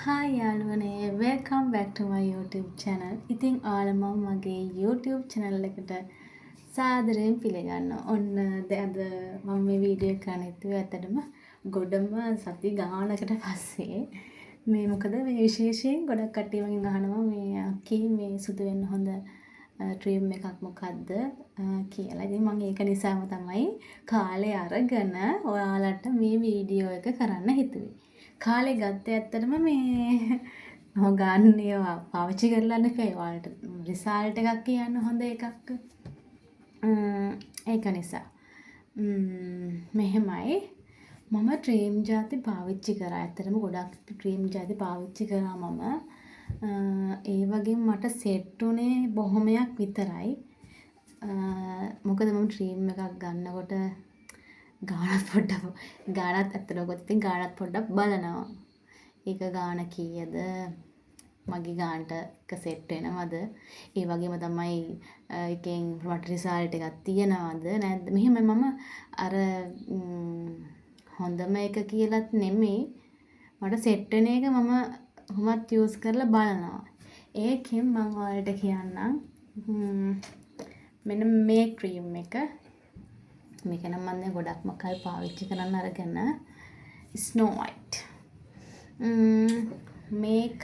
Hi යාළුවනේ welcome back to my YouTube channel. ඉතින් ඔයාලම මගේ YouTube channel එකට සාදරයෙන් පිළිගන්නවා. ඔන්න අද මම මේ වීඩියෝ එක කරන්න හිතුවේ ඇත්තටම ගොඩම සති ගානකට පස්සේ මේ මොකද මේ විශේෂයෙන් ගොඩක් කට්ටිය මගෙන් අහනවා මේ අක්කී මේ සුදු වෙන්න හොඳ ට්‍රීම් එකක් මොකද්ද කියලා. ඉතින් මම ඒක නිසාම තමයි කාලේ අරගෙන ඔයාලට මේ වීඩියෝ එක කරන්න හිතුවේ. කාලේ ගත්තේ ඇත්තටම මේ මම ගන්න ඒවා පාවිච්චි කරලා නැකයි ඔයාලට රිසල්ට් එකක් කියන්න හොඳ එකක්. ඒක නිසා මෙහෙමයි මම ට්‍රීම් ජාති පාවිච්චි කරා. ඇත්තටම ගොඩක් ට්‍රීම් ජාති පාවිච්චි කරා මම. ඒ වගේම මට සෙට් උනේ බොහොමයක් විතරයි. මොකද මම ට්‍රීම් එකක් ගන්නකොට ගානත් ඇත්තටම ඉතින් ගානත් පොඩ්ඩක් බලනවා. ඒක ගාන කීයද? මගේ ගානට එක සෙට් වෙනවද? ඒ වගේම තමයි එකෙන් මට රිසල්ට් එකක් තියනවද නැද්ද? මෙහෙම මම අර හොඳම එක කියලාත් නෙමෙයි මට සෙට් වෙන එක මම කොහොමත් යූස් කරලා බලනවා. ඒකෙන් මම ඔයාලට කියන්නම් මෙන්න මේ ක්‍රීම් එක මේක නම් මම දැන් ගොඩක්ම කල් පාවිච්චි කරන්න අරගෙන ස්නෝ වයිට් මේක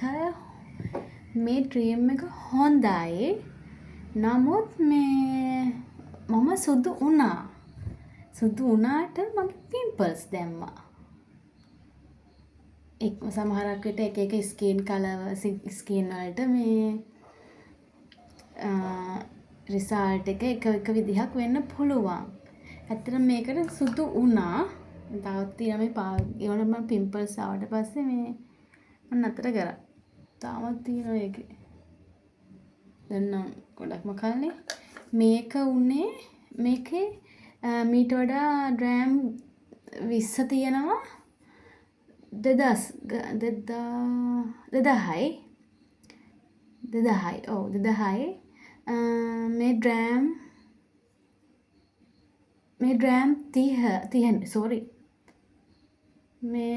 මේ ක්‍රීම් එක හොඳයි. නමුත් මේ මම සුදු වුණාට මගේ පිම්පල්ස් දැම්මා. එක් සමහරක් විට එක ස්කින් කලර් ස්කින් වලට මේ රිසල්ට් එක විදිහක් වෙන්න පුළුවන්. ඇත්තටම මේකට සුදු වුණා. තවත් තියෙනවා මේ ඒවල මම පිම්පල්ස් ආවට පස්සේ මේ මම නතර කරා. තාමත් තියෙනවා ඒකේ. දැන් නම් ගොඩක්ම කල්නේ. මේක උනේ මේකේ මීට වඩා ග්‍රෑම් 20 තියෙනවා 2000යි මේ ග්‍රෑම් 30 sorry මේ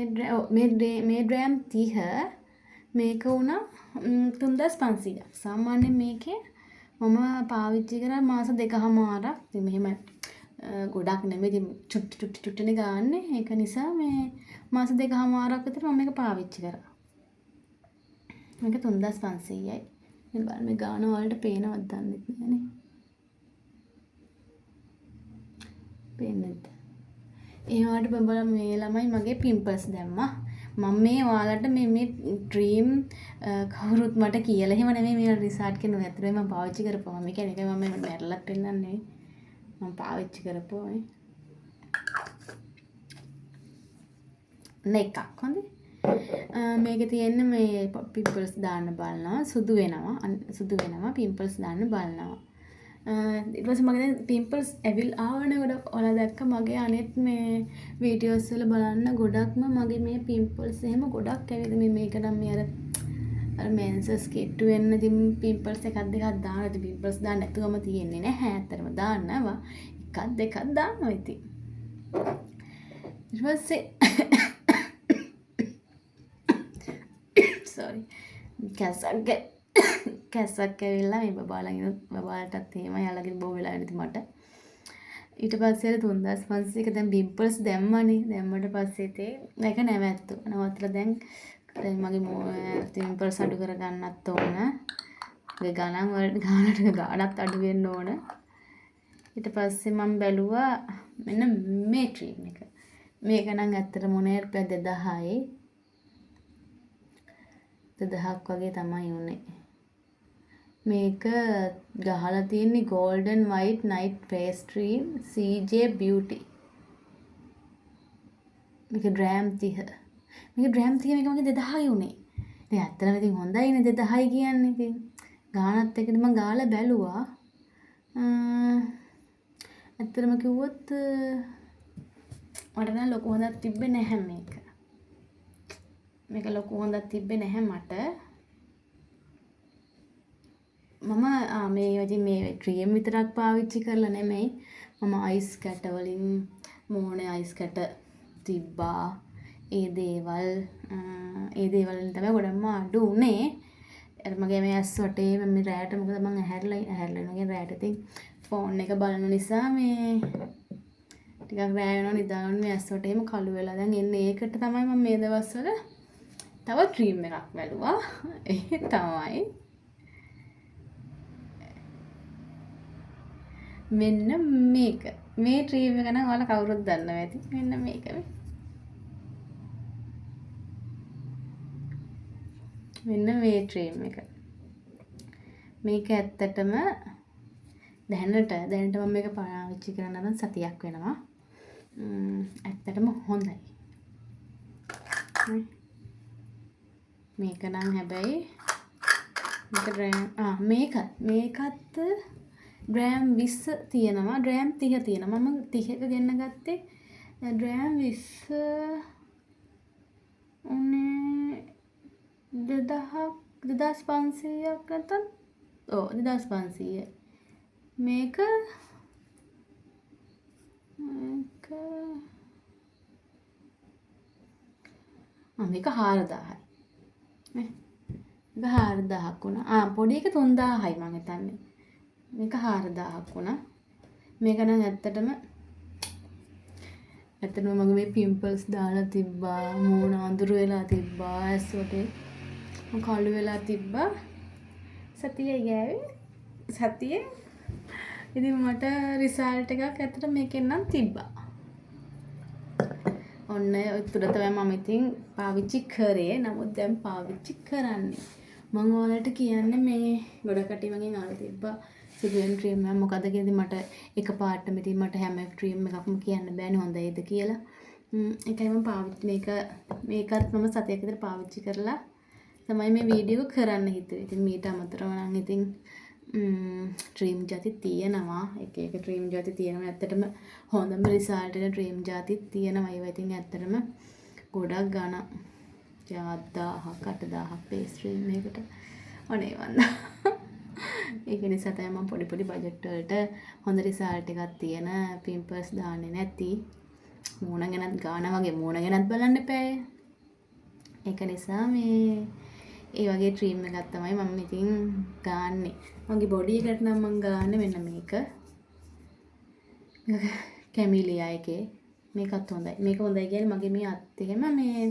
ග්‍රෑම් 30 මේක වුණා 3500ක්. සාමාන්‍යයෙන් මේකේ මම පාවිච්චි කරා මාස 2කමාරක්. ඉතින් මෙහෙම ගොඩක් නෙමෙයි ඉතින් චුට්ටනේ ගාන්නේ. ඒක නිසා මේ මාස 2කමාරක් විතර මම මේක පාවිච්චි කරා. මේක 3500යි. මේ බලන්න මේ ගාන වලට පේනවද දන්නේ නැහැනේ. පේන්නේ නැද්ද? ඒ වලට බලන්න මේ ළමයි මගේ පිම්පල්ස් දැම්මා. මම මේ ඔයාලට මේ ඩ්‍රීම් කවුරුත් මට කියලා එහෙම නෙමෙයි මේ රිසර්ච් කරනවා. ඇත්තටම මම පාවිච්චි කරපුවා. මේක නිකන් මම මැරලක් පෙන්නන්නේ. මම පාවිච්චි කරපුවා මේ එකක් හොඳේ. මේක තියෙන්නේ මේ පිම්පල්ස් දාන්න බලනවා. සුදු වෙනවා පිම්පල්ස් දාන්න බලනවා. ඊට පස්සේ මගේ දැන් පිම්පල්ස් ආවනේ ගොඩක්. ඔයාලා දැක්ක මගේ අනෙත් මේ වීඩියෝස් වල බලන්න ගොඩක්ම මගේ මේ පිම්පල්ස් එහෙම ගොඩක් ඇවිත් මේක නම් මේ අර මෙන්සස් කිට්ටු වෙන්න ඉතින් පිම්පල්ස් එකක් දෙකක් දානවා. ඉතින් පිම්පල්ස් දාන්න නැතුවම තියෙන්නේ නැහැ. ඇත්තටම දාන්නවා. එකක් දෙකක් දානවා ඉතින්. ඊට පස්සේ sorry කැස්සක් ඇවිල්ලා මේ බබාලටත් එහෙම යාළගේ බෝ වෙලා ඉඳි මට. ඊට පස්සේ 3500ක දැන් පිම්පල්ස් දැම්මනේ. දැම්මට පස්සේ තේ මේක නවත්තලා දැන් මගේ පිම්පල්ස් අඩු කරගන්නත් ඕන. ඒ ගානට අඩු වෙන්න ඕන. ඊට පස්සේ මම බැලුවා මෙන්න මේ ක්‍රීම් එක. මේක නම් ඇත්තට මොනේ රුපියල් 2000යි. 2000ක් වගේ තමයි උනේ. මේක ගහලා තියෙන්නේ golden white night face cream CJ beauty. මේක ග්‍රෑම් 30. මේක මගේ 2000යි උනේ. ඉතින් ඇත්තටම ඉතින් හොඳයිනේ 2000යි කියන්නේ. ඉතින් ගානත් එක්ක මම ගාලා බැලුවා. ඇත්තටම කිව්වොත් මට නම් ලොකු හොඳක් තිබ්බේ නැහැ මේක. මේක ලොකු හොඳක් තිබ්බේ නැහැ මට. මම මේ ක්‍රීම් විතරක් පාවිච්චි කරලා නෙමෙයි. මම අයිස් කැට වලින් මෝනේ අයිස් කැට තිබ්බා. ඒ දේවල් වලින් තමයි ගොඩක්ම අඩු උනේ. මගේ මේ ඇස් වටේ මම රැට මොකද මම ඇහැරලා ඉන්නේ රැට ඉතින් ෆෝන් එක බලන නිසා මේ ටිකක් රෑ වෙනවා නිදාගන්න මේ ඇස් වටේම කළු වෙලා දැන් එන්නේ ඒකට තමයි මම මේ දවස්වල තව ක්‍රීම් එකක් වැළුවා. ඒ තමයි මෙන්න මේක. මේ ක්‍රීම් එක නම් ඔයාලා කවුරුත් දන්නවා ඇති. මෙන්න මේක. මෙන්න මේ ක්‍රීම් එක. මේක ඇත්තටම දැනට මම මේක පාවිච්චි කරන නම් සතියක් වෙනවා. ඇත්තටම හොඳයි. මේක නම් හැබැයි මේකත් ග්‍රෑම් 20 තියෙනවා. ග්‍රෑම් 30 තියෙනවා. මම 30ක ගෙන්න ගත්තේ ග්‍රෑම් 20 උනේ 2500ක් නැත්නම් 2500. මේක 4000යි. මේක 4000ක් වුණා. පොඩි එක 3000යි මම හිතන්නේ. මේක 4000ක් වුණා. මේක නම් ඇත්තටම මගේ මේ පිම්පල්ස් දාලා තිබ්බා, මූණ අඳුර වෙලා තිබ්බා, ඇස් වටේ කළු වෙලා තිබ්බා. සතියේ ඉතින් මට රිසල්ට් එකක් ඇත්තට මේකෙන් නම් තිබ්බා. ඔන්න උත්තර තමයි මම ඉතින් පාවිච්චි කරේ. නමුත් දැන් පාවිච්චි කරන්නේ මම ඔයාලට කියන්නේ මේ ගොඩක් කටි මගෙන් අහලා තිබ්බා සිදුවෙන ක්‍රීම් එක මොකද කියලා. මට එකපාරටම ඉතින් මට හැම ක්‍රීම් එකක්ම කියන්න බෑනේ හොඳයිද කියලා. ඒකයි මම පාවිච්චි මේකත් මම සතියක් විතර පාවිච්චි කරලා තමයි මේ වීඩියෝ කරන්න හිතුවේ. ඉතින් මීට අමතරව නම් ඉතින් ක්‍රීම් ಜಾති තියෙනවා. එක ක්‍රීම් ಜಾති තියෙනවා. ඇත්තටම හොඳම රිසල්ට් එක ක්‍රීම් ಜಾති තියෙනවා. ඒවා ඉතින් ඇත්තටම ගොඩක් ගන්න 7000ක් 8000ක් ෆේස් ක්‍රීම් එකකට අනේ වන්ද. ඒක නිසා තමයි මම පොඩි බජට් වලට හොඳ රිසල්ට් එකක් තියෙන පිම්පල්ස් දාන්නේ නැති. මූණ ගැනත් ගාන වගේ මූණ ගැනත් බලන්න එපායි. ඒක නිසා මේ ඒ වගේ ක්‍රීම් එකක් තමයි මම ඉතින් ගාන්නේ. මගේ බොඩි එකට නම් මම ගාන්නේ මෙන්න මේක. කැමිලියා එකේ. මේකත් හොඳයි. මේක හොඳයි කියන්නේ මගේ මේ අත් එහෙම මේ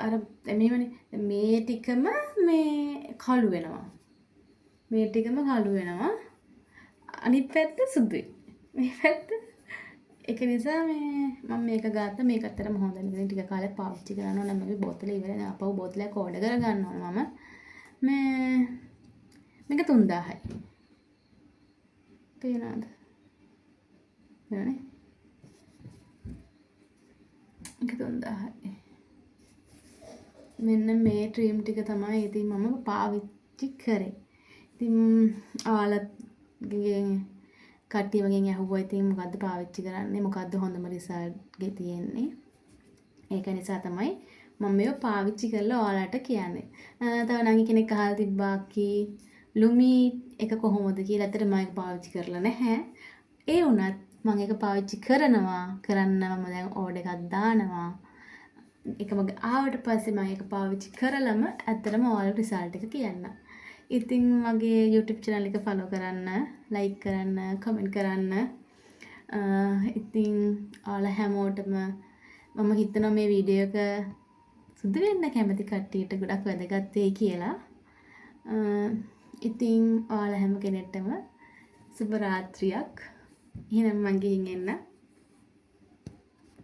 අර මේ ටිකම මේ කළු වෙනවා. අනිත් පැත්ත සුදුයි. මේ පැත්ත ඒක නිසා මම මේක ගත්තා. මේක අතරම හොඳ නෙවෙයි. ටික කාලයක් පාවිච්චි කරන්න ඕන. මගේ බෝතලේ ඉවරයි. දැන් අපව බෝතලයක් ඕඩර් කර ගන්න ඕන මම. මේක 3000යි. පේනවද? නේද? මේක 3000යි. මෙන්න මේ ක්‍රීම් ටික තමයි ඉතින් මම පාවිච්චි කරේ. ඉතින් ඔයාලගේ කට්ටිය වගේ ඇහුවා ඉතින් මොකද්ද පාවිච්චි කරන්නේ? මොකද්ද හොඳම රිසල්ට් ගේ තියෙන්නේ? ඒක නිසා තමයි මම මේව පාවිච්චි කරලා ඔයාලට කියන්නේ. තව නංගි කෙනෙක් අහලා තිබ්බා කී ලුමි එක කොහොමද කියලා. ඇත්තට මම ඒක පාවිච්චි කරලා නැහැ. ඒ වුණත් මම ඒක පාවිච්චි කරනවා. මම දැන් ඕඩර් එකක් දානවා. ඒක මගේ ආවට පස්සේ මම ඒක පාවිච්චි කරලම ඇත්තටම ඔයාලට රිසල්ට් එක කියන්න. ඉතින් මගේ YouTube channel එක follow කරන්න, like කරන්න, comment කරන්න. ඉතින් ඔයාලා හැමෝටම මම හිතනවා මේ වීඩියෝ එක සුදු වෙන්න කැමති කට්ටියට ගොඩක් වැදගත් වෙයි කියලා. ඉතින් ඔයාලා හැම කෙනෙක්ටම සුබ රාත්‍රියක්. එහෙනම් මම ගිහින් එන්න.